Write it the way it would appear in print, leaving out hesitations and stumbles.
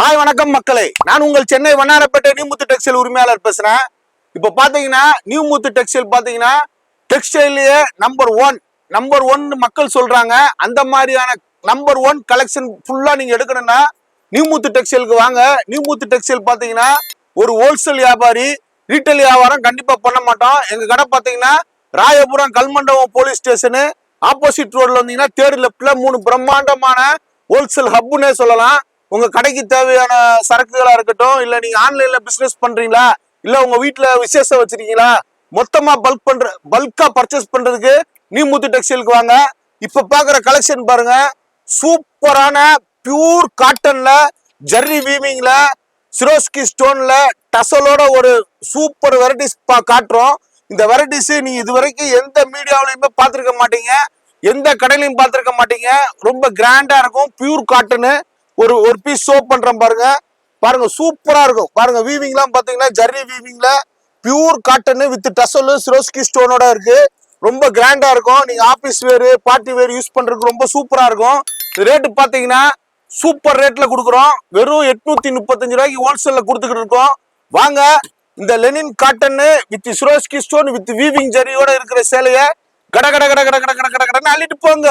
Hi வணக்கம் மக்களே, நான் உங்கள் சென்னை வண்ணாரப்பேட்டை நியூமுத்து டெக்ஸ்டைல் உரிமையாளர் பேசுறேன். இப்போ பாத்தீங்கன்னா நியூமுத்து டெக்ஸ்டைல் பாத்தீங்கன்னா டெக்ஸ்டைல்லயே நம்பர் ஒன் மக்கள் சொல்றாங்க. அந்த மாதிரியான நம்பர் 1 கலெக்ஷன் ஃபுல்லா நீங்க எடுக்கணும்னா நியூமுத்து டெக்ஸ்டைலுக்கு வாங்க. நியூமுத்து டெக்ஸ்டைல் பாத்தீங்கன்னா ஒரு ஹோல்சேல் வியாபாரி, ரீட்டைல் வியாபாரம் கண்டிப்பா பண்ண மாட்டோம். எங்க கடை பாத்தீங்கன்னா Royapuram Kalmandapam police station opposite ரோட்ல வந்தீங்கன்னா தேர்ட் லெப்ட்ல 3 பிரம்மாண்டமான ஹோல்சேல் ஹப்னே சொல்லலாம். உங்க கடைக்கு தேவையான சரக்குகளா இருக்கட்டும், இல்ல நீங்க ஆன்லைன்ல பிசினஸ் பண்றீங்களா, இல்ல உங்க வீட்டுல விசேஷம் வச்சிருக்கீங்களா, மொத்தமா பல்கா பர்ச்சேஸ் பண்றதுக்கு நியூமுத்து டெக்ஸ்டைலுக்கு வாங்க. இப்ப பாக்குற கலெக்ஷன் பாருங்க, சூப்பரான பியூர் காட்டன்ல ஜெர்ரி வீவிங்ல சிரோஸ்கி ஸ்டோன்ல டசலோட ஒரு சூப்பர் வெரைட்டிஸ் காட்டுறோம். இந்த வெரைட்டிஸ் நீங்க இதுவரைக்கும் எந்த மீடியாவிலையுமே பார்த்திருக்க மாட்டீங்க, எந்த கடையிலையும் பார்த்திருக்க மாட்டீங்க. ரொம்ப கிராண்டா இருக்கும். பியூர் காட்டனு ஒரு பீஸ் ஷோ பண்றேன் பாருங்க சூப்பரா இருக்கும். பாருங்க வீவிங்லாம் பாத்தீங்கன்னா ஜெர்ரி வீவிங்ல pure cotton with tassel Swarovski ஸ்டோனோட இருக்கு. ரொம்ப கிராண்டா இருக்கும். நீங்க office wear, party wear use பண்றதுக்கு ரொம்ப சூப்பரா இருக்கும். ரேட்டு பாத்தீங்கன்னா சூப்பர் ரேட்ல கொடுக்குறோம். வெறும் 835 ரூபாய்க்கு ஹோல்சேல்ல கொடுத்துக்கிட்டு இருக்கோம். வாங்க, இந்த linen cotton with Swarovski stone with weaving ஜெர்ரியோட இருக்கிற சேலைய கட கட கட கட கட கட கட கடன்னு அள்ளிட்டு போங்க.